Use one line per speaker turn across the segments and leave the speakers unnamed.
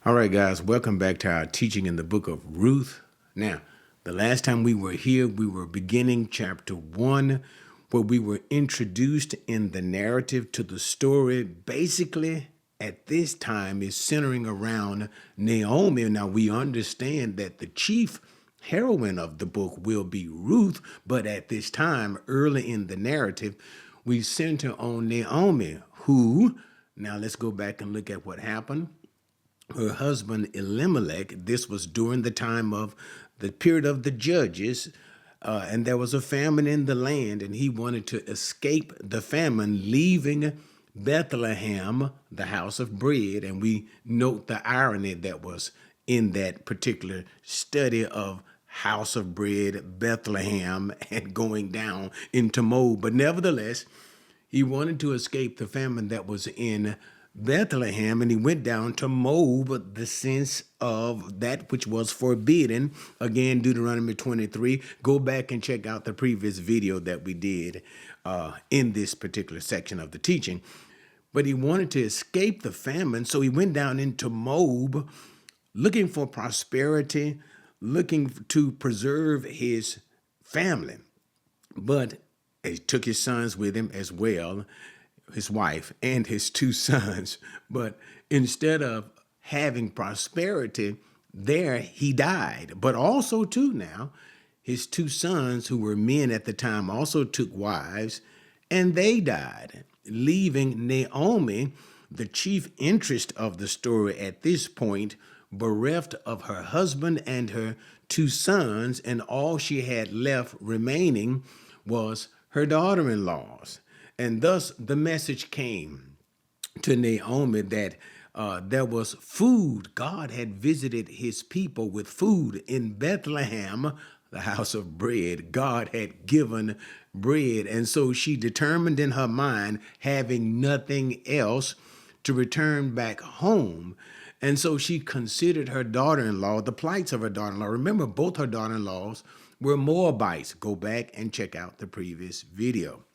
All right, guys, welcome back to our teaching in the book of Ruth. Now, the last time we were here, we were beginning chapter 1, where we were introduced in the narrative to the story. Basically, at this time, is centering around Naomi. Now, we understand that the chief heroine of the book will be Ruth, but at this time, early in the narrative, we center on Naomi, who, now let's go back and look at what happened. Her husband Elimelech, this was during the time of the period of the judges, and there was a famine in the land, and he wanted to escape the famine, leaving Bethlehem, the house of bread. And we note the irony that was in that particular study of house of bread, Bethlehem, and going down into Moab. But nevertheless, he wanted to escape the famine that was in Bethlehem, and he went down to Moab, the sense of that which was forbidden. Again, Deuteronomy 23. Go back and check out the previous video that we did in this particular section of the teaching. But he wanted to escape the famine, so he went down into Moab, looking for prosperity, looking to preserve his family. But he took his sons with him as well, his wife and his two sons. But instead of having prosperity, there he died. But also, too, now, his two sons, who were men at the time, also took wives, and they died, leaving Naomi, the chief interest of the story at this point, bereft of her husband and her two sons, and all she had left remaining was her daughter-in-laws. And thus the message came to Naomi that there was food. God had visited his people with food in Bethlehem, the house of bread. God had given bread. And so she determined in her mind, having nothing else, to return back home. And so she considered her daughter-in-law, the plights of her daughter-in-law. Remember, both her daughter-in-laws were Moabites. Go back and check out the previous video.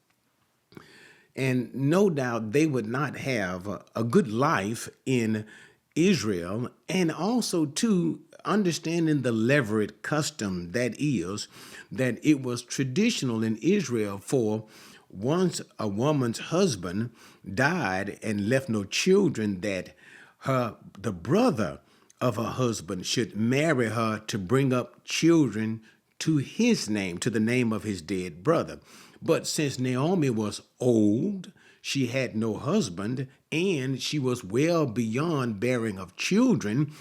And no doubt they would not have a good life in Israel. And also, too, understanding the levirate custom that is, that it was traditional in Israel for once a woman's husband died and left no children, that the brother of her husband should marry her to bring up children to his name, to the name of his dead brother. But since Naomi was old, she had no husband, and she was well beyond bearing of children,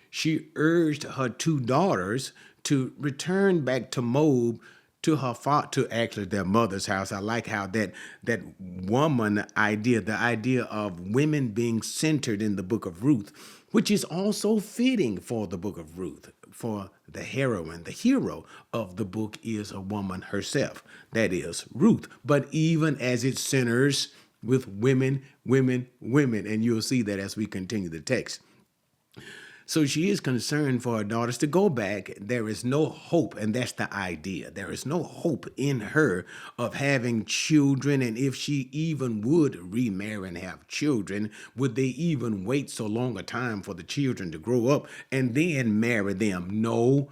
she urged her two daughters to return back to Moab, to her to actually their mother's house. I like how that woman idea, the idea of women being centered in the book of Ruth, which is also fitting for the book of Ruth. For the heroine, the hero of the book is a woman herself, that is Ruth. But even as it centers with women, and you'll see that as we continue the text. So she is concerned for her daughters to go back. There is no hope, and that's the idea. There is no hope in her of having children, and if she even would remarry and have children, would they even wait so long a time for the children to grow up and then marry them? No.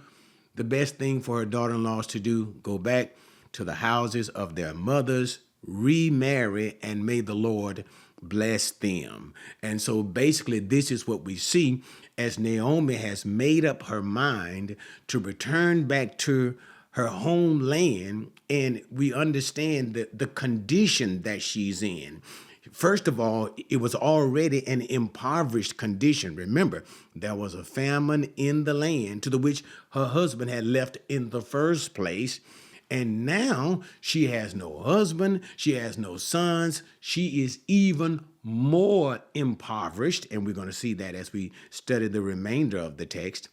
The best thing for her daughter-in-laws to do, go back to the houses of their mothers, remarry, and may the Lord bless them. And so basically this is what we see as Naomi has made up her mind to return back to her homeland, and we understand the condition that she's in. First of all, it was already an impoverished condition. Remember, there was a famine in the land to the which her husband had left in the first place. And now she has no husband, she has no sons, she is even more impoverished, and we're going to see that as we study the remainder of the text.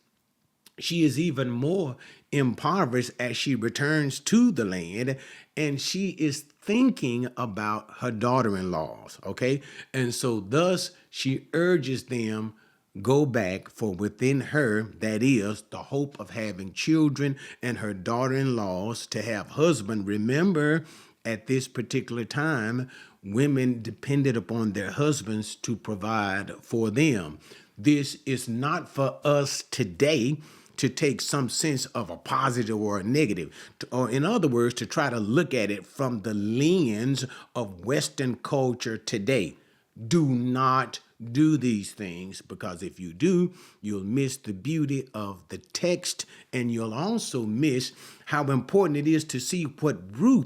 She is even more impoverished as she returns to the land, and she is thinking about her daughter-in-laws, okay? And so thus she urges them, go back, for within her, that is, the hope of having children, and her daughter-in-laws to have husband. Remember, at this particular time, women depended upon their husbands to provide for them. This is not for us today to take some sense of a positive or a negative, or in other words, to try to look at it from the lens of Western culture today. Do not do these things, because if you do, you'll miss the beauty of the text, and you'll also miss how important it is to see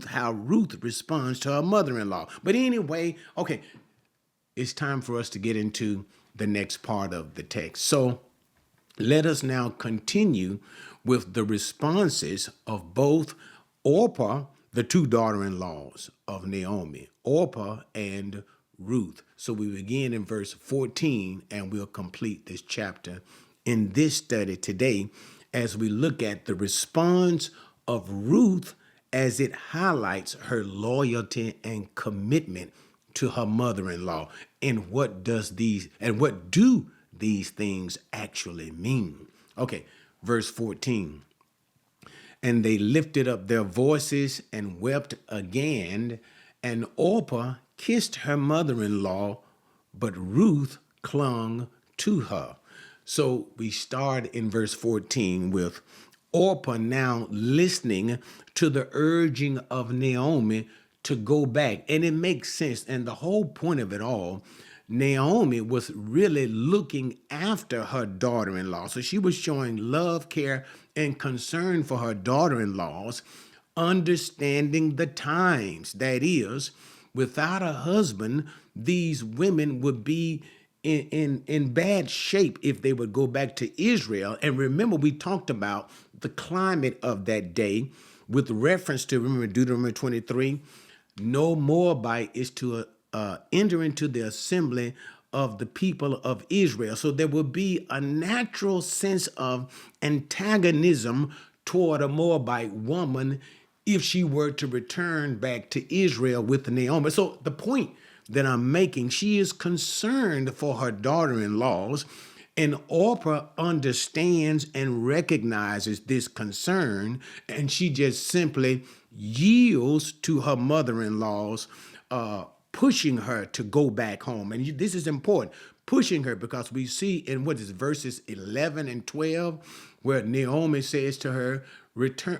how Ruth responds to her mother-in-law. But anyway, okay, it's time for us to get into the next part of the text. So let us now continue with the responses of both Orpah, the two daughter-in-laws of Naomi, Orpah and Ruth. So we begin in verse 14, and we'll complete this chapter in this study today as we look at the response of Ruth as it highlights her loyalty and commitment to her mother-in-law. And what do these things actually mean? Okay, verse 14. And they lifted up their voices and wept again, and Orpah kissed her mother-in-law, but Ruth clung to her. So we start in verse 14 with Orpah now listening to the urging of Naomi to go back. And it makes sense. And the whole point of it all, Naomi was really looking after her daughter-in-law. So she was showing love, care, and concern for her daughter-in-laws, understanding the times. That is, without a husband, these women would be in bad shape if they would go back to Israel. And remember, we talked about the climate of that day with reference to, remember, Deuteronomy 23, no Moabite is to enter into the assembly of the people of Israel. So there will be a natural sense of antagonism toward a Moabite woman if she were to return back to Israel with Naomi. So the point that I'm making, she is concerned for her daughter-in-laws, and Orpah understands and recognizes this concern, and she just simply yields to her mother-in-law's pushing her to go back home. And this is important, pushing her, because we see in verses 11 and 12, where Naomi says to her, return,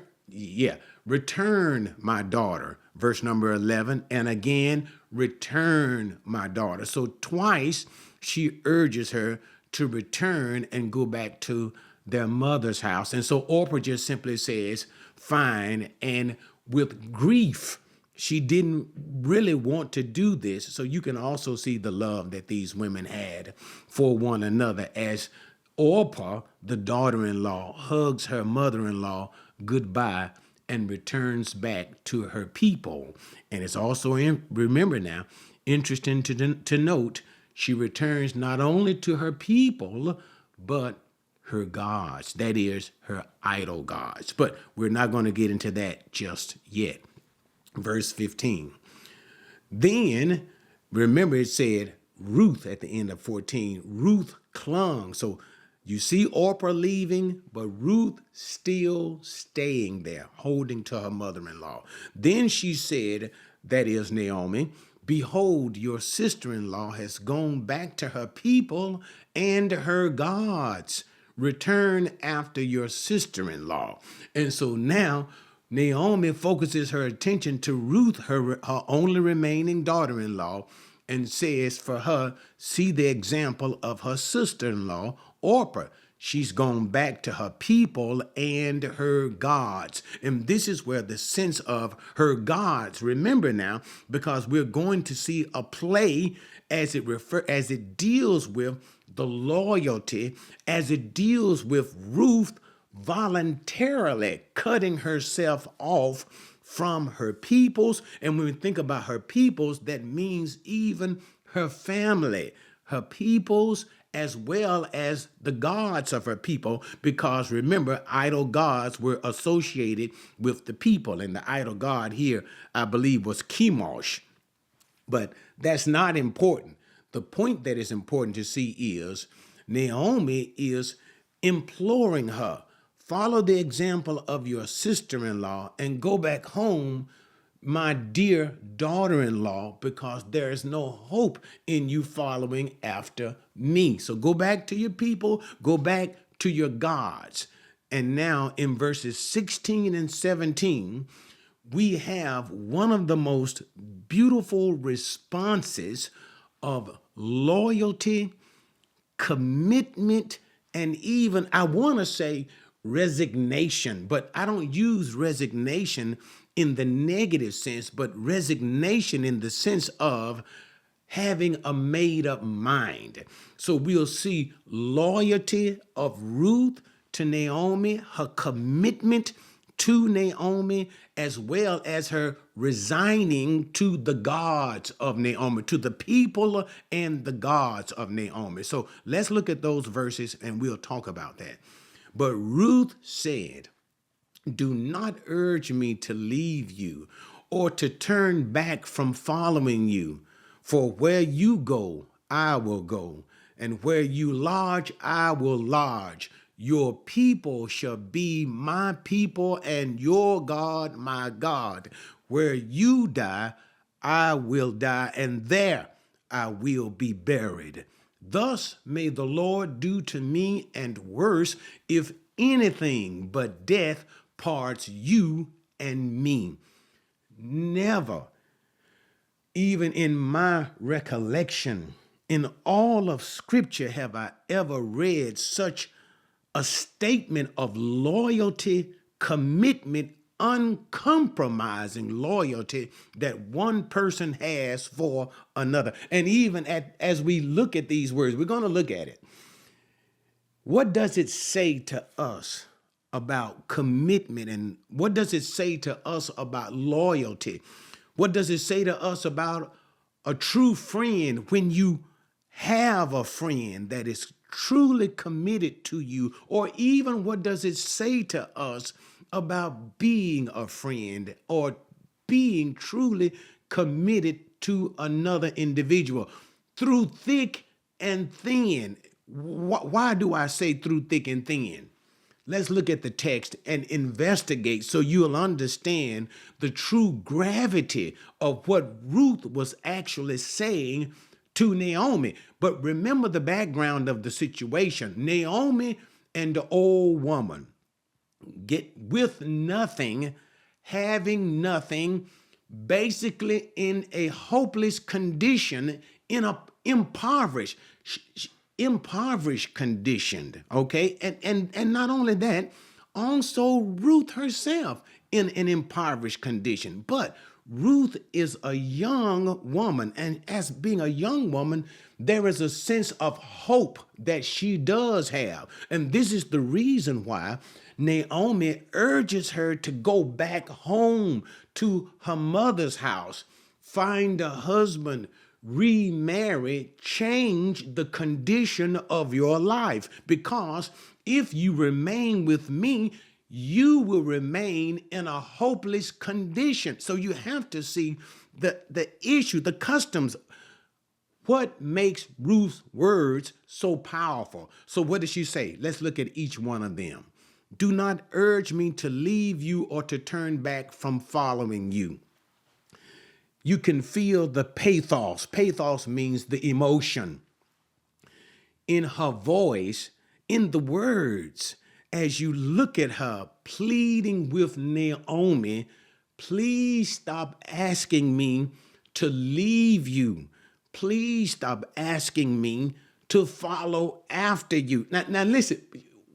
my daughter. Verse number 11, and again, return, my daughter. So twice she urges her to return and go back to their mother's house. And so Orpah just simply says, fine. And with grief, she didn't really want to do this. So you can also see the love that these women had for one another as Orpah, the daughter-in-law, hugs her mother-in-law goodbye and returns back to her people. And it's also, remember now, interesting to note, she returns not only to her people, but her gods, that is, her idol gods. But we're not going to get into that just yet. Verse 15. Then, remember it said Ruth at the end of 14. Ruth clung. So you see Orpah leaving, but Ruth still staying there, holding to her mother-in-law. Then she said, that is Naomi, behold, your sister-in-law has gone back to her people and her gods. Return after your sister-in-law. And so now Naomi focuses her attention to Ruth, her only remaining daughter-in-law, and says for her, see the example of her sister-in-law, Orpah. She's gone back to her people and her gods. And this is where the sense of her gods, remember now, because we're going to see a play as it deals with the loyalty, as it deals with Ruth voluntarily cutting herself off from her peoples. And when we think about her peoples, that means even her family, her peoples, as well as the gods of her people, because remember, idol gods were associated with the people, and the idol god here, I believe, was Chemosh. But that's not important. The point that is important to see is Naomi is imploring her, follow the example of your sister-in-law and go back home my dear daughter-in-law, because there is no hope in you following after me. So go back to your people, go back to your gods. And now in verses 16 and 17, we have one of the most beautiful responses of loyalty, commitment, and even, I want to say, resignation, but I don't use resignation in the negative sense, but resignation in the sense of having a made up mind. So we'll see loyalty of Ruth to Naomi, her commitment to Naomi, as well as her resigning to the gods of Naomi, to the people and the gods of Naomi. So let's look at those verses and we'll talk about that. But Ruth said, "Do not urge me to leave you or to turn back from following you. For where you go, I will go, and where you lodge, I will lodge. Your people shall be my people, and your God my God. Where you die, I will die, and there I will be buried. Thus may the Lord do to me, and worse, if anything but death parts you and me." Never, even in my recollection, in all of Scripture, have I ever read such a statement of loyalty, commitment, uncompromising loyalty that one person has for another. And even as we look at these words, we're going to look at it. What does it say to us about commitment? And what does it say to us about loyalty? What does it say to us about a true friend when you have a friend that is truly committed to you? Or even what does it say to us about being a friend or being truly committed to another individual through thick and thin? Why do I say through thick and thin? Let's look at the text and investigate so you'll understand the true gravity of what Ruth was actually saying to Naomi. But remember the background of the situation. Naomi and the old woman get with nothing, having nothing, basically in a hopeless condition, in a impoverished condition, okay? And not only that, also Ruth herself in an impoverished condition. But Ruth is a young woman, and as being a young woman, there is a sense of hope that she does have. And this is the reason why Naomi urges her to go back home to her mother's house, find a husband, remarry, change the condition of your life. Because if you remain with me, you will remain in a hopeless condition. So you have to see the issue, the customs. What makes Ruth's words so powerful? So what does she say? Let's look at each one of them. "Do not urge me to leave you or to turn back from following you." You can feel the pathos. Pathos means the emotion in her voice, in the words, as you look at her pleading with Naomi, "Please stop asking me to leave you. Please stop asking me to follow after you." Now listen,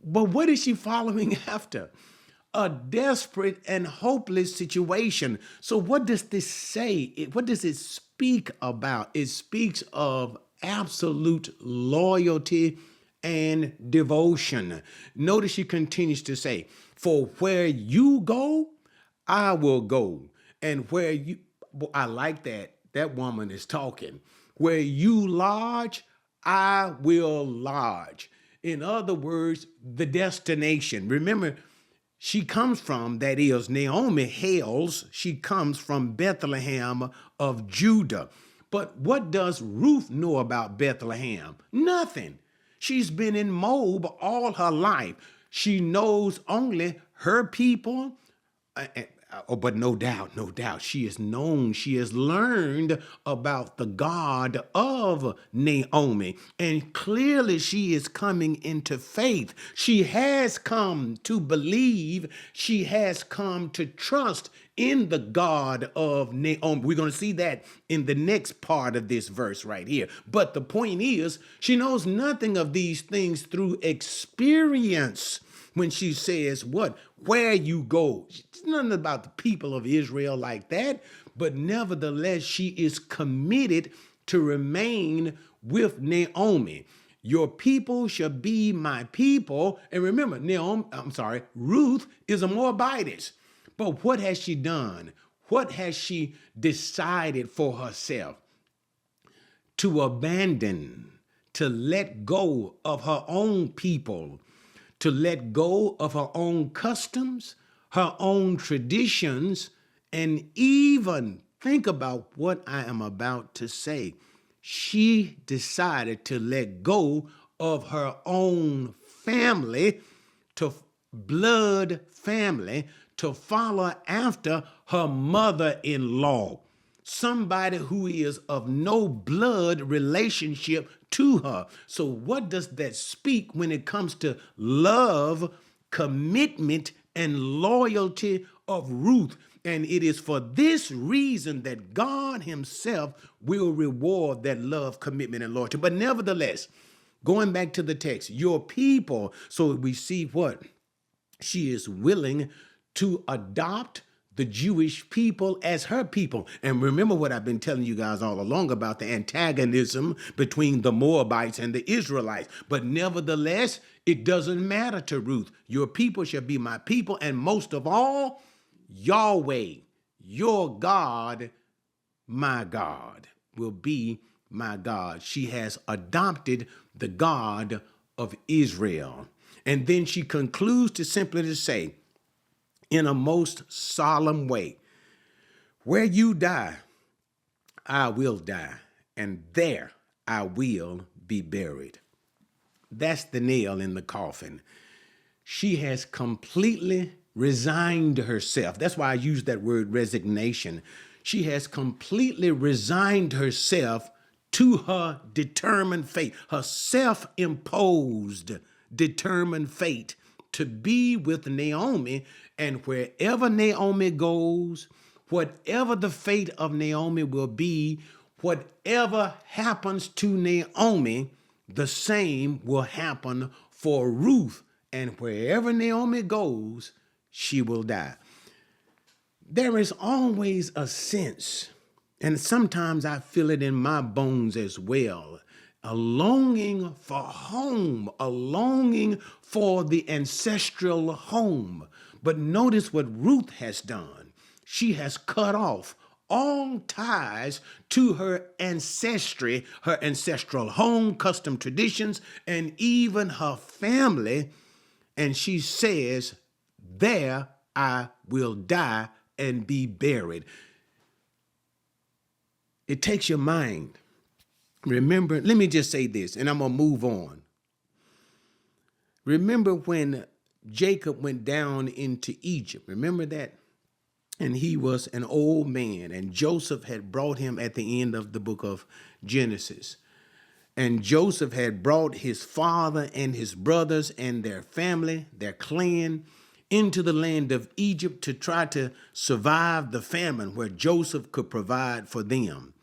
but what is she following after? A desperate and hopeless situation. So what does this say? What does it speak about? It speaks of absolute loyalty and devotion. Notice she continues to say, "For where you go, I will go. And where you," I like that. That woman is talking. "Where you lodge, I will lodge." In other words, the destination. Remember, she comes from, that is, Naomi hails, she comes from Bethlehem of Judah. But what does Ruth know about Bethlehem? Nothing. She's been in Moab all her life. She knows only her people, but no doubt, no doubt, she is known, she has learned about the God of Naomi. And clearly she is coming into faith. She has come to believe, she has come to trust in the God of Naomi. We're going to see that in the next part of this verse right here. But the point is, she knows nothing of these things through experience. When she says, what? Where you go. It's nothing about the people of Israel like that. But nevertheless, she is committed to remain with Naomi. Your people shall be my people. And remember, Ruth is a Moabitess. But what has she done? What has she decided for herself? To abandon, to let go of her own people, to let go of her own customs, her own traditions, and even think about what I am about to say. She decided to let go of her own family, to blood family, to follow after her mother-in-law, somebody who is of no blood relationship to her. So what does that speak when it comes to love, commitment, and loyalty of Ruth? And it is for this reason that God himself will reward that love, commitment, and loyalty. But nevertheless, going back to the text, your people, so we see what? She is willing to adopt the Jewish people as her people. And remember what I've been telling you guys all along about the antagonism between the Moabites and the Israelites. But nevertheless, it doesn't matter to Ruth. Your people shall be my people. And most of all, Yahweh, your God, my God, will be my God. She has adopted the God of Israel. And then she concludes to simply to say, in a most solemn way, where you die, I will die, and there I will be buried. That's the nail in the coffin. She has completely resigned herself. That's why I use that word resignation. She has completely resigned herself to her determined fate, her self-imposed determined fate to be with Naomi. And wherever Naomi goes, whatever the fate of Naomi will be, whatever happens to Naomi, the same will happen for Ruth. And wherever Naomi goes, she will die. There is always a sense, and sometimes I feel it in my bones as well, a longing for home, a longing for the ancestral home. But notice what Ruth has done. She has cut off all ties to her ancestry, her ancestral home, custom traditions, and even her family. And she says, there I will die and be buried. It takes your mind. Remember, let me just say this, and I'm going to move on. Remember when Jacob went down into Egypt? Remember that? And he was an old man, and Joseph had brought him at the end of the book of Genesis. And Joseph had brought his father and his brothers and their family, their clan, into the land of Egypt to try to survive the famine where Joseph could provide for them.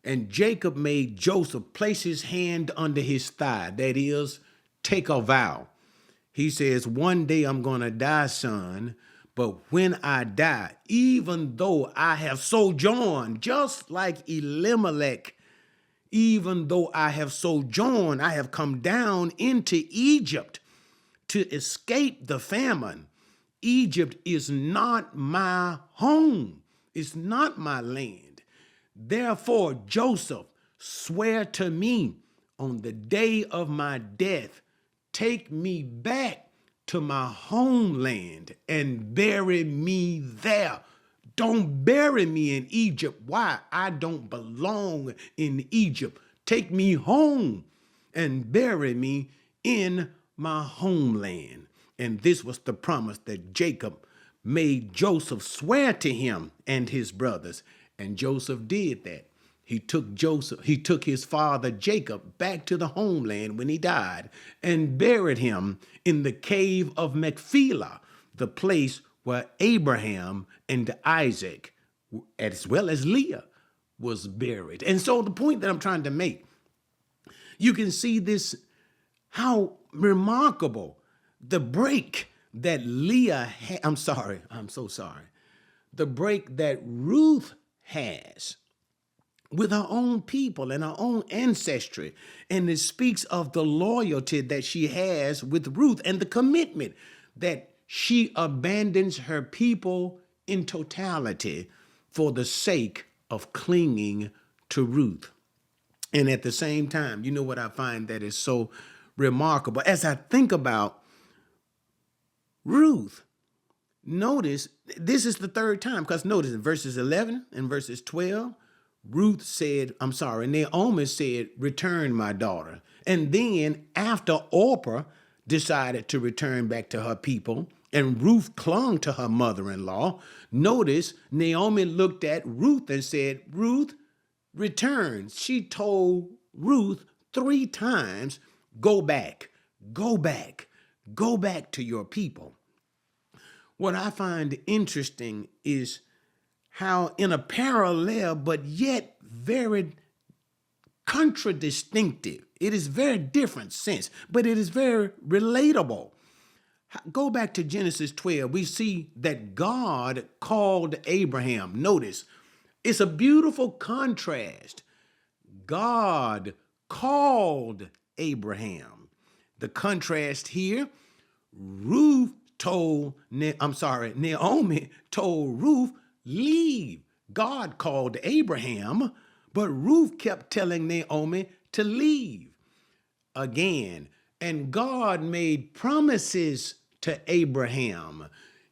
And Jacob made Joseph place his hand under his thigh, that is, take a vow. He says, one day I'm going to die, son, but when I die, even though I have sojourned, just like Elimelech, even though I have sojourned, I have come down into Egypt to escape the famine. Egypt is not my home. It's not my land. Therefore, Joseph, swear to me on the day of my death, take me back to my homeland and bury me there. Don't bury me in Egypt. Why? I don't belong in Egypt. Take me home and bury me in my homeland. And this was the promise that Jacob made Joseph swear to him and his brothers. And Joseph did that. He took his father Jacob back to the homeland when he died and buried him in the cave of Machpelah, the place where Abraham and Isaac, as well as Leah, was buried. And so the point that I'm trying to make, you can see this, how remarkable the break that the break that Ruth has with her own people and her own ancestry. And it speaks of the loyalty that she has with Ruth and the commitment that she abandons her people in totality for the sake of clinging to Ruth. And at the same time, you know what I find that is so remarkable? As I think about Ruth, notice this is the third time, because notice in verses 11 and verses 12, Naomi said, return, my daughter. And then after Orpah decided to return back to her people and Ruth clung to her mother-in-law, notice Naomi looked at Ruth and said, Ruth, return. She told Ruth 3 times, go back, go back, go back to your people. What I find interesting is how in a parallel, but yet very contradistinct, it is very different sense, but it is very relatable. Go back to Genesis 12. We see that God called Abraham. Notice, it's a beautiful contrast. God called Abraham. The contrast here, Naomi told Ruth, leave. God called Abraham, but Ruth kept telling Naomi to leave. Again, and God made promises to Abraham,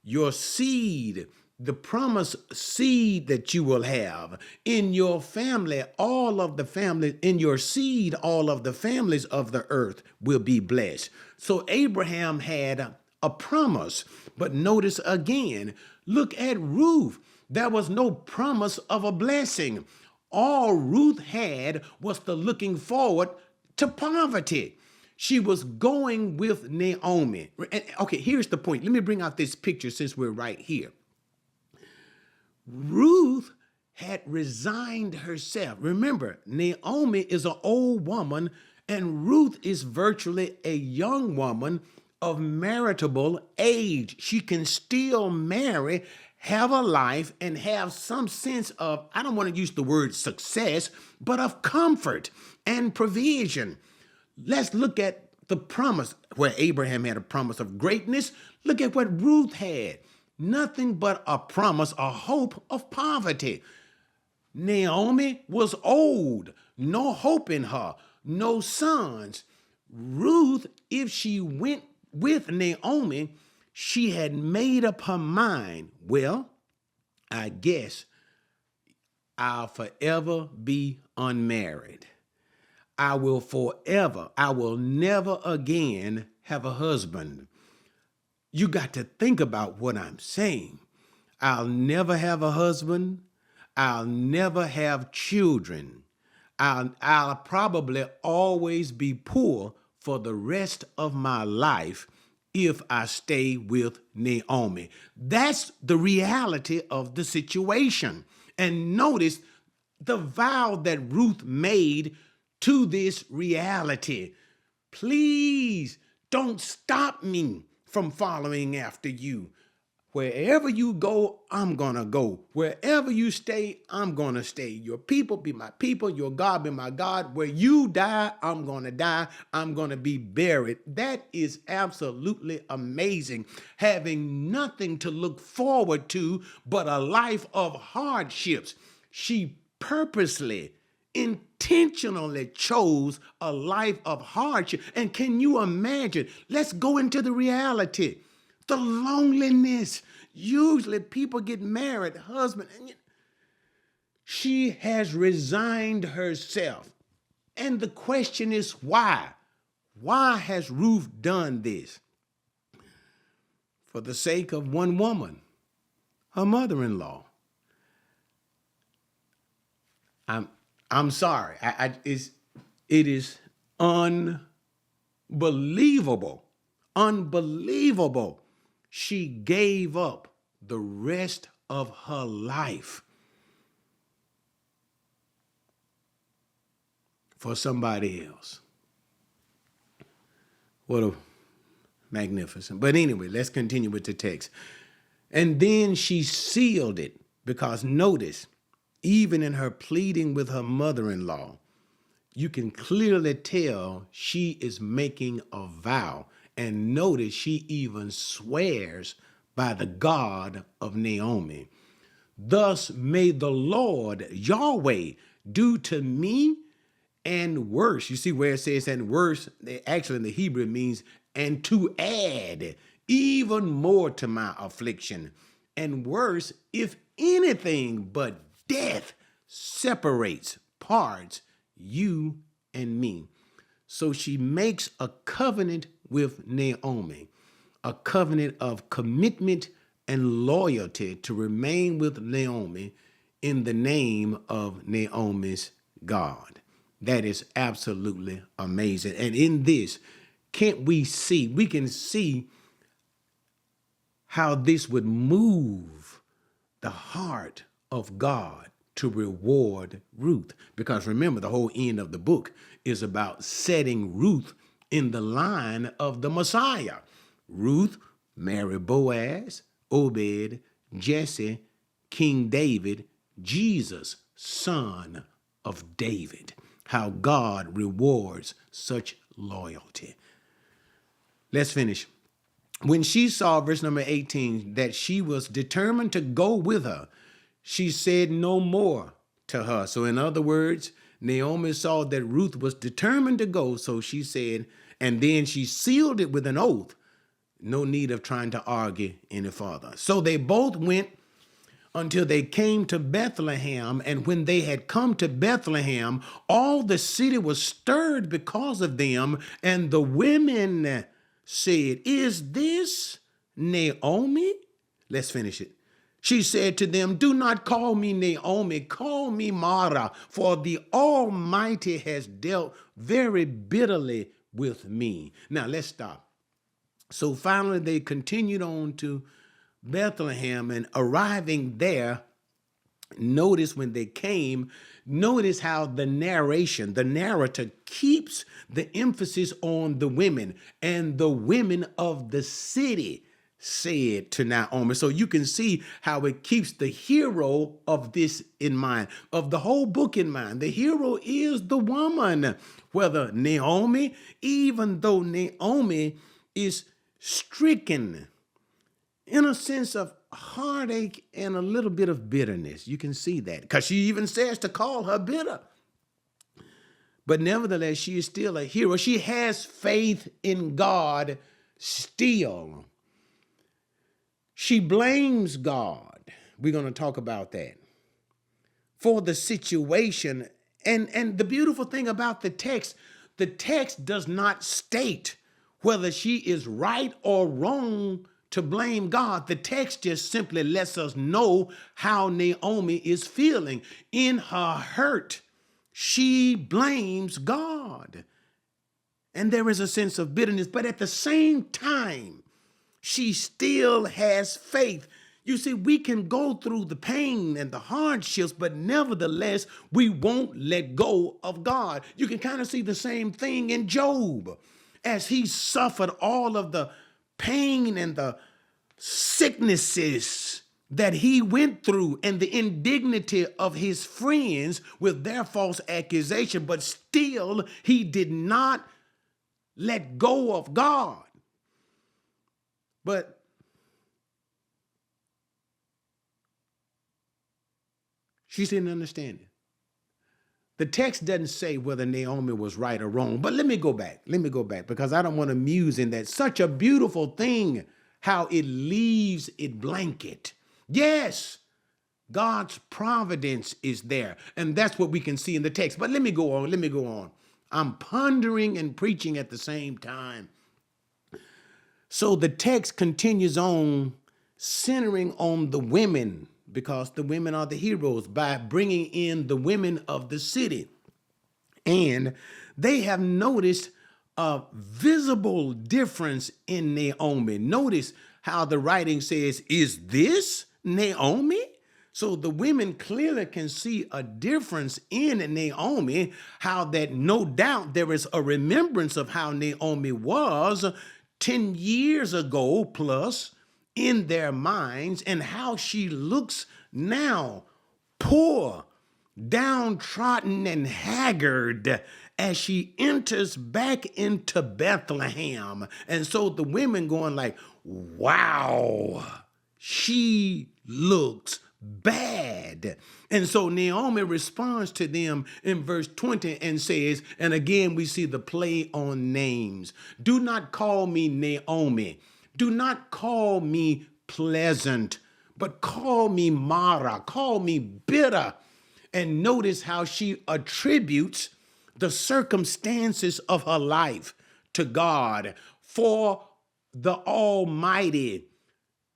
your seed, the promised seed that you will have in your family, all of the families, in your seed, all of the families of the earth will be blessed. So Abraham had a promise, but notice again, look at Ruth. There was no promise of a blessing. All Ruth had was the looking forward to poverty. She was going with Naomi. Okay, here's the point. Let me bring out this picture since we're right here. Ruth had resigned herself. Remember, Naomi is an old woman and Ruth is virtually a young woman of marriageable age. She can still marry, have a life, and have some sense of, I don't want to use the word success, but of comfort and provision. Let's look at the promise where Abraham had a promise of greatness. Look at what Ruth had. Nothing but a promise, a hope of poverty. Naomi was old, no hope in her, no sons. Ruth, if she went with Naomi, she had made up her mind, well, I guess I'll forever be unmarried. I will never again have a husband. You got to think about what I'm saying. I'll never have a husband. I'll never have children. I'll probably always be poor for the rest of my life if I stay with Naomi. That's the reality of the situation. And notice the vow that Ruth made to this reality. Please don't stop me from following after you. Wherever you go, I'm gonna go. Wherever you stay, I'm gonna stay. Your people be my people. Your God be my God. Where you die, I'm gonna die. I'm gonna be buried. That is absolutely amazing. Having nothing to look forward to but a life of hardships. She purposely, intentionally chose a life of hardship. And can you imagine? Let's go into the reality. The loneliness. Usually people get married, husband. And she has resigned herself. And the question is why? Why has Ruth done this? For the sake of one woman. her mother-in-law. I'm I'm sorry. It is unbelievable. Unbelievable. She gave up the rest of her life for somebody else. What a magnificent. But anyway, let's continue with the text. And then she sealed it because notice, even in her pleading with her mother-in-law, you can clearly tell she is making a vow. And notice she even swears by the God of Naomi. Thus may the Lord Yahweh do to me and worse. You see where it says and worse, actually in the Hebrew it means and to add even more to my affliction. And worse, if anything but death separates parts you and me. So she makes a covenant with Naomi, a covenant of commitment and loyalty to remain with Naomi in the name of Naomi's God. That is absolutely amazing. And in this, we can see how this would move the heart of God to reward Ruth. Because remember, the whole end of the book is about setting Ruth in the line of the Messiah. Ruth married Boaz, Obed, Jesse, King David, Jesus, son of David. How God rewards such loyalty. Let's finish. When she saw, verse number 18, that she was determined to go with her, she said no more to her. So in other words, Naomi saw that Ruth was determined to go, so she said, and then she sealed it with an oath. No need of trying to argue any further. So they both went until they came to Bethlehem. And when they had come to Bethlehem, all the city was stirred because of them. And the women said, "Is this Naomi?" Let's finish it. She said to them, "Do not call me Naomi, call me Mara, for the Almighty has dealt very bitterly with me." Now let's stop. So finally they continued on to Bethlehem, and arriving there, notice when they came, notice how the narrator keeps the emphasis on the women, and the women of the city said to Naomi. So you can see how it keeps the hero of this in mind, of the whole book in mind. The hero is the woman, whether Naomi, even though Naomi is stricken in a sense of heartache and a little bit of bitterness. You can see that because she even says to call her bitter. But nevertheless, she is still a hero. She has faith in God still. She blames God. We're going to talk about that. For the situation. And the beautiful thing about the text does not state whether she is right or wrong to blame God. The text just simply lets us know how Naomi is feeling. In her hurt, she blames God. And there is a sense of bitterness, but at the same time, she still has faith. You see, we can go through the pain and the hardships, but nevertheless, we won't let go of God. You can kind of see the same thing in Job. As he suffered all of the pain and the sicknesses that he went through and the indignity of his friends with their false accusation, but still he did not let go of God. But she didn't understand it. The text doesn't say whether Naomi was right or wrong, but let me go back because I don't want to muse in that. Such a beautiful thing, how it leaves it blanket. Yes, God's providence is there, and that's what we can see in the text. But let me go on. I'm pondering and preaching at the same time. So the text continues on centering on the women, because the women are the heroes, by bringing in the women of the city. And they have noticed a visible difference in Naomi. Notice how the writing says, "Is this Naomi?" So the women clearly can see a difference in Naomi, how that no doubt there is a remembrance of how Naomi was 10 years ago plus in their minds, and how she looks now, poor, downtrodden, and haggard, as she enters back into Bethlehem. And so the women going like, wow, she looks bad. And so Naomi responds to them in verse 20 and says, and again we see the play on names, "Do not call me Naomi. Do not call me pleasant, but call me Mara. Call me bitter." And notice how she attributes the circumstances of her life to God. For the Almighty,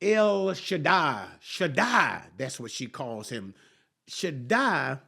El Shaddai, Shaddai, that's what she calls him. Shaddai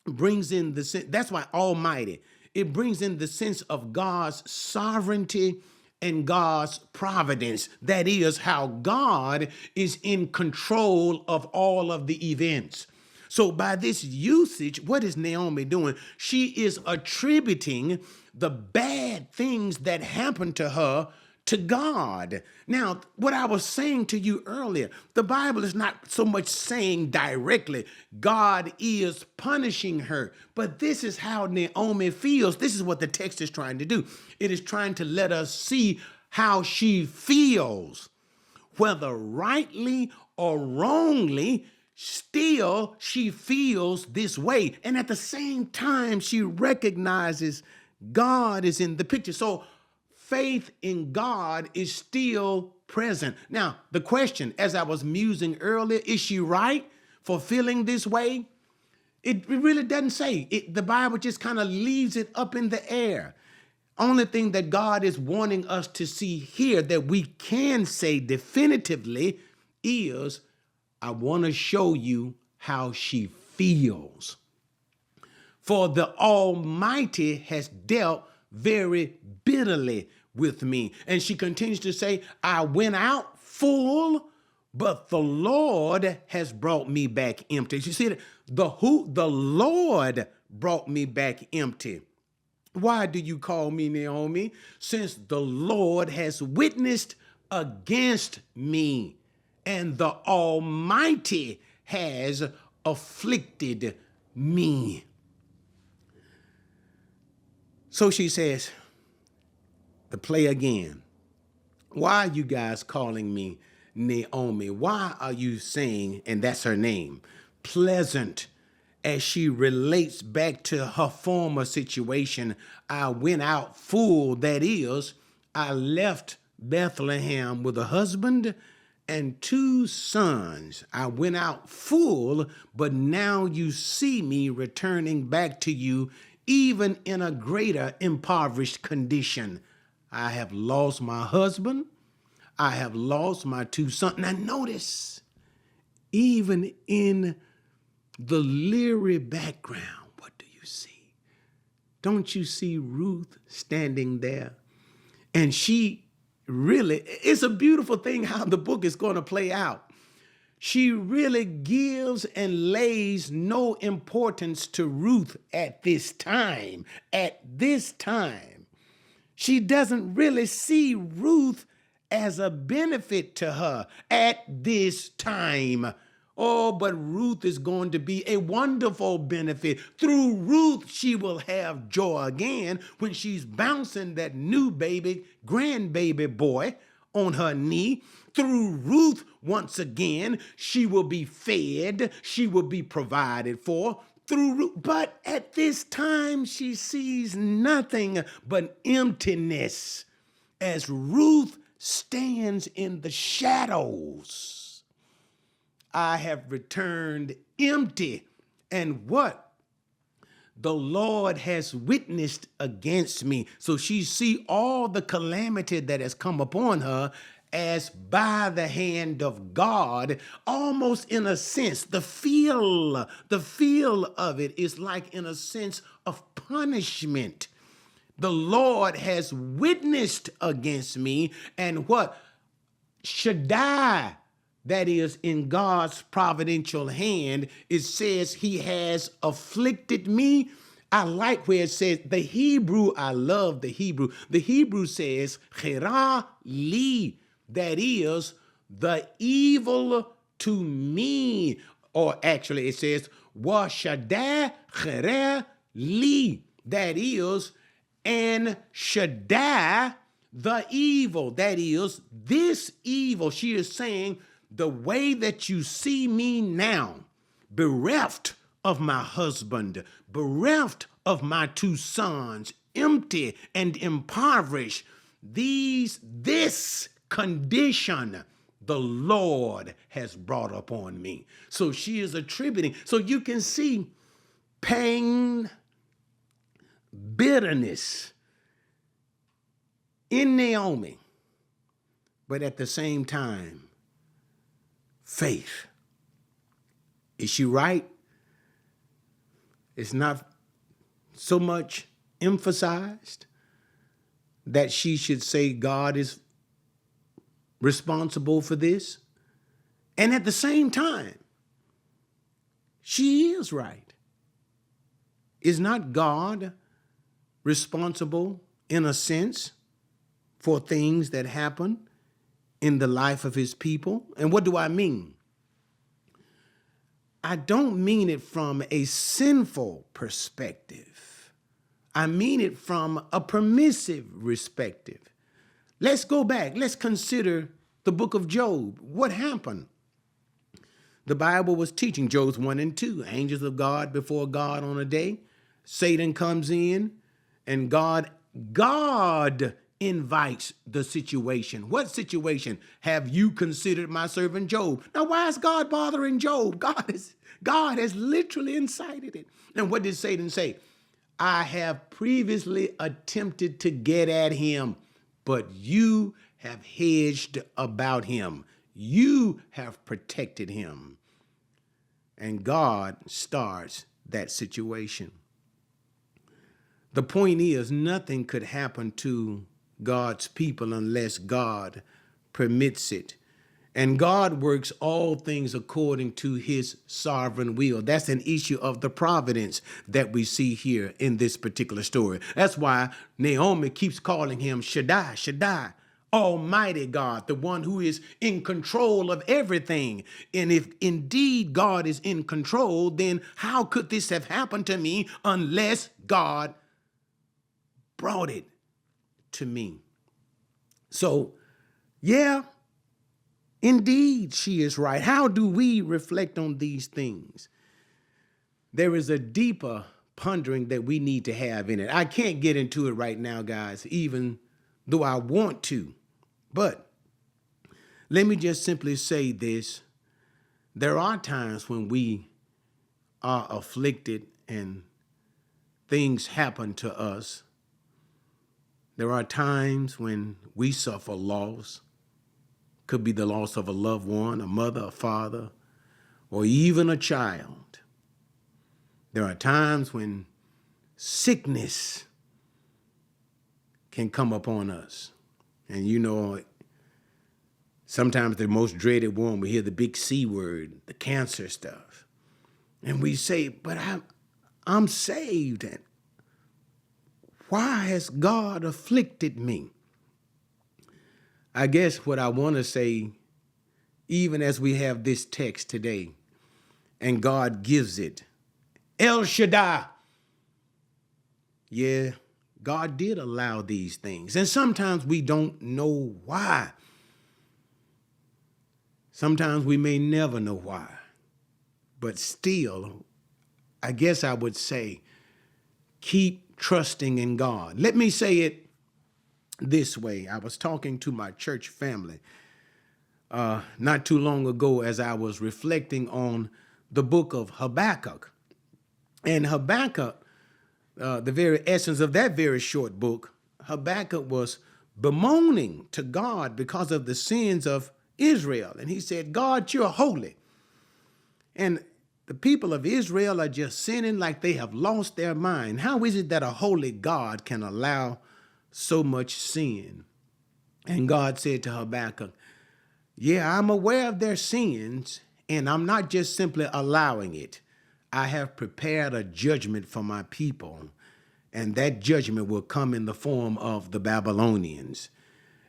brings in the sense, that's why Almighty, it brings in the sense of God's sovereignty and God's providence. That is how God is in control of all of the events. So by this usage, what is Naomi doing? She is attributing the bad things that happened to her to God. Now, what I was saying to you earlier, the Bible is not so much saying directly, God is punishing her. But this is how Naomi feels. This is what the text is trying to do. It is trying to let us see how she feels, whether rightly or wrongly. Still, she feels this way. And at the same time, she recognizes God is in the picture. So faith in God is still present. Now, the question, as I was musing earlier, is she right for feeling this way? It really doesn't say. The Bible just kind of leaves it up in the air. Only thing that God is wanting us to see here that we can say definitively is, I want to show you how she feels. For the Almighty has dealt very bitterly with me. And she continues to say, I went out full, but the Lord has brought me back empty. You see that? The Lord brought me back empty. Why do you call me Naomi? Since the Lord has witnessed against me, and the Almighty has afflicted me. So she says, the play again. Why are you guys calling me Naomi? Why are you saying, and that's her name, pleasant, as she relates back to her former situation? I went out full, that is, I left Bethlehem with a husband and 2 sons. I went out full, but now you see me returning back to you, even in a greater impoverished condition. I have lost my husband. I have lost my 2 sons. Now notice, even in the leery background, what do you see? Don't you see Ruth standing there? And she really, it's a beautiful thing how the book is going to play out. She really gives and lays no importance to Ruth at this time. At this time, she doesn't really see Ruth as a benefit to her at this time. Oh, but Ruth is going to be a wonderful benefit. Through Ruth, she will have joy again when she's bouncing that new baby, grandbaby boy on her knee. Through Ruth, once again, she will be fed, she will be provided for. Through Ruth, but at this time, she sees nothing but emptiness as Ruth stands in the shadows. I have returned empty. And what? The Lord has witnessed against me. So she see all the calamity that has come upon her as by the hand of God, almost in a sense. The feel of it is like in a sense of punishment. The Lord has witnessed against me, and what? Shaddai, that is in God's providential hand, it says he has afflicted me. I like where it says the Hebrew, I love the Hebrew. The Hebrew says, Chera li, that is the evil to me. Or actually it says, Wa Shaddai Chera li, that is, and Shaddai, the evil, that is, this evil. She is saying, the way that you see me now, bereft of my husband, bereft of my two sons, empty and impoverished, this condition the Lord has brought upon me. So she is attributing. So you can see pain, bitterness in Naomi, but at the same time, faith. Is she right? It's not so much emphasized that she should say God is responsible for this. And at the same time, she is right. Is not God responsible in a sense for things that happen in the life of his people? And what do I mean? I don't mean it from a sinful perspective. I mean it from a permissive perspective. Let's go back. Let's consider the book of Job. What happened? The Bible was teaching Job 1 and 2, angels of God before God on a day. Satan comes in and God invites the situation. What situation? Have you considered my servant Job? Now, why is God bothering Job? God has literally incited it. And what did Satan say? I have previously attempted to get at him, but you have hedged about him. You have protected him. And God starts that situation. The point is, nothing could happen to God's people unless God permits it. And God works all things according to his sovereign will. That's an issue of the providence that we see here in this particular story. That's why Naomi keeps calling him Shaddai, Shaddai, Almighty God, the one who is in control of everything. And if indeed God is in control, then how could this have happened to me unless God brought it to me? So, yeah, indeed, she is right. How do we reflect on these things? There is a deeper pondering that we need to have in it. I can't get into it right now, guys, even though I want to. But let me just simply say this. There are times when we are afflicted and things happen to us. There are times when we suffer loss. Could be the loss of a loved one, a mother, a father, or even a child. There are times when sickness can come upon us. And you know, sometimes the most dreaded one, we hear the big C word, the cancer stuff. And we say, but I'm saved. And why has God afflicted me? I guess what I want to say, even as we have this text today, and God gives it, El Shaddai. Yeah, God did allow these things. And sometimes we don't know why. Sometimes we may never know why. But still, I guess I would say, keep trusting in God. Let me say it this way. I was talking to my church family not too long ago as I was reflecting on the book of Habakkuk. And Habakkuk, the very essence of that very short book, Habakkuk was bemoaning to God because of the sins of Israel. And he said, God, you're holy. And the people of Israel are just sinning like they have lost their mind. How is it that a holy God can allow so much sin? And God said to Habakkuk, yeah, I'm aware of their sins, and I'm not just simply allowing it. I have prepared a judgment for my people, and that judgment will come in the form of the Babylonians.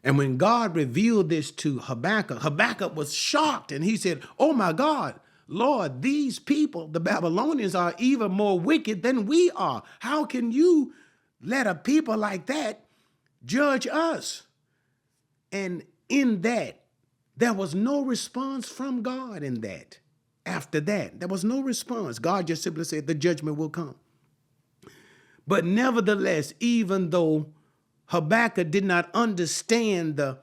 And when God revealed this to Habakkuk, Habakkuk was shocked, and he said, oh my God, Lord, these people, the Babylonians, are even more wicked than we are. How can you let a people like that judge us? And in that, there was no response from God in that. After that, there was no response. God just simply said, the judgment will come. But nevertheless, even though Habakkuk did not understand the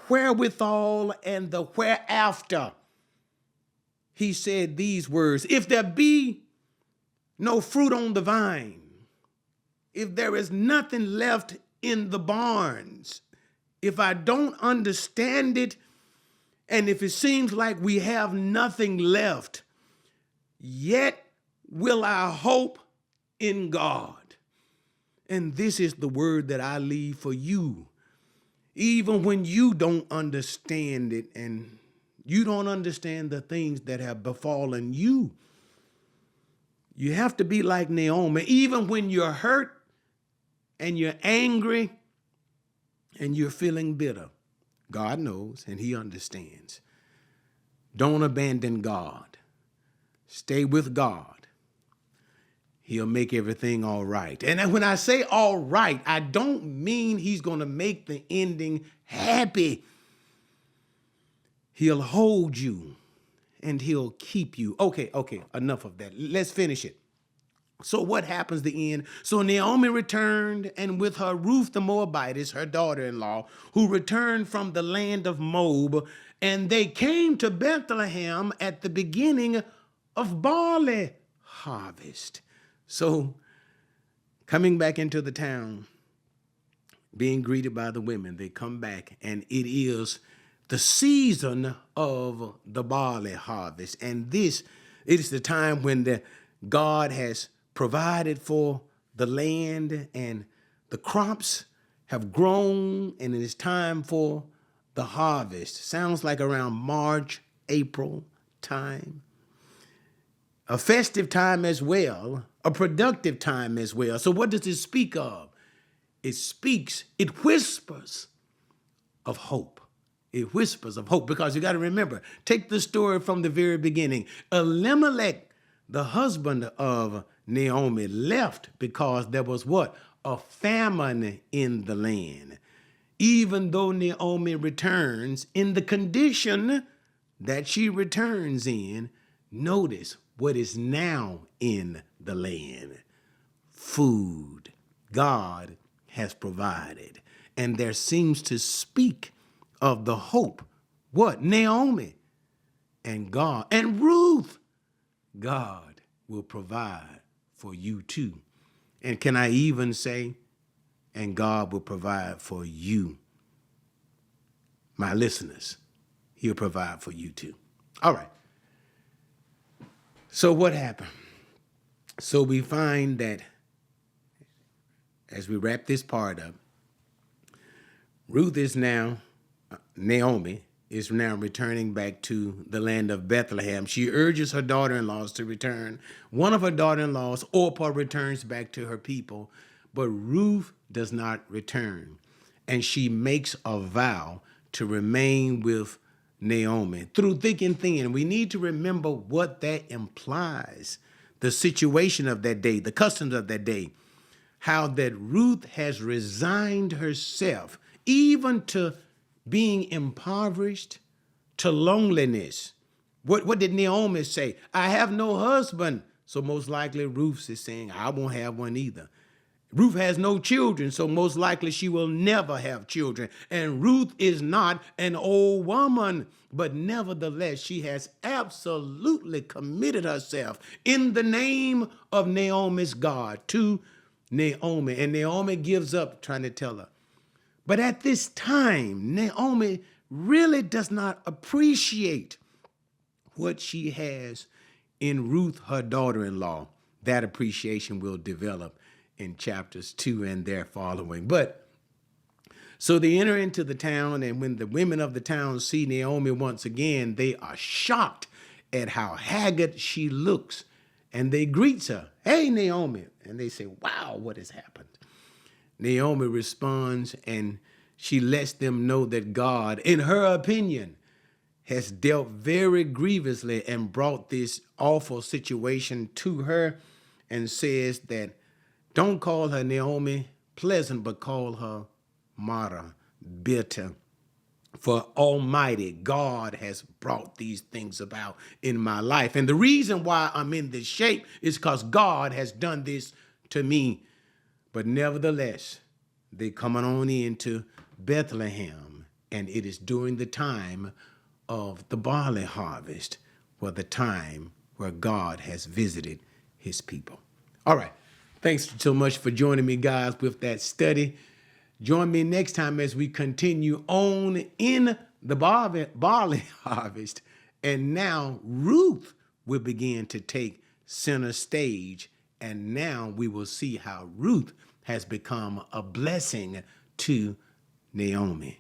wherewithal and the whereafter, he said these words, if there be no fruit on the vine, if there is nothing left in the barns, if I don't understand it, and if it seems like we have nothing left, yet will I hope in God. And this is the word that I leave for you. Even when you don't understand it and you don't understand the things that have befallen you, you have to be like Naomi. Even when you're hurt and you're angry and you're feeling bitter, God knows and he understands. Don't abandon God. Stay with God. He'll make everything all right. And when I say all right, I don't mean he's going to make the ending happy. He'll hold you and he'll keep you. Okay, enough of that. Let's finish it. So what happens the end? So Naomi returned, and with her Ruth the Moabitess, her daughter-in-law, who returned from the land of Moab, and they came to Bethlehem at the beginning of barley harvest. So coming back into the town, being greeted by the women, they come back, and it is the season of the barley harvest. And it is the time when God has provided for the land and the crops have grown, and it is time for the harvest. Sounds like around March, April time. A festive time as well, a productive time as well. So what does it speak of? It whispers of hope. It whispers of hope, because you got to remember, take the story from the very beginning. Elimelech, the husband of Naomi, left because there was what? A famine in the land. Even though Naomi returns in the condition that she returns in, notice what is now in the land. Food. God has provided. And there seems to speak of the hope. What? Naomi and God and Ruth. God will provide for you too. And can I even say, and God will provide for you, my listeners. He'll provide for you too. All right. So what happened? So we find that as we wrap this part up, Naomi is now returning back to the land of Bethlehem. She urges her daughter-in-laws to return. One of her daughter-in-laws, Orpah, returns back to her people, but Ruth does not return. And she makes a vow to remain with Naomi through thick and thin. We need to remember what that implies, the situation of that day, the customs of that day, how that Ruth has resigned herself even to being impoverished, to loneliness. What did Naomi say? I have no husband. So most likely Ruth is saying, I won't have one either. Ruth has no children, so most likely she will never have children. And Ruth is not an old woman, but nevertheless, she has absolutely committed herself in the name of Naomi's God to Naomi. And Naomi gives up trying to tell her, But at this time, Naomi really does not appreciate what she has in Ruth, her daughter-in-law. That appreciation will develop in chapters 2 and their following. But so they enter into the town, and when the women of the town see Naomi once again, they are shocked at how haggard she looks. And they greet her, "Hey, Naomi." And they say, "Wow, what has happened?" Naomi responds, and she lets them know that God, in her opinion, has dealt very grievously and brought this awful situation to her, and says that don't call her Naomi pleasant, but call her Mara, bitter. For Almighty God has brought these things about in my life. And the reason why I'm in this shape is because God has done this to me. But nevertheless, they coming on into Bethlehem, and it is during the time of the barley harvest, for the time where God has visited his people. All right. Thanks so much for joining me, guys, with that study. Join me next time as we continue on in the barley harvest. And now Ruth will begin to take center stage. And now we will see how Ruth has become a blessing to Naomi.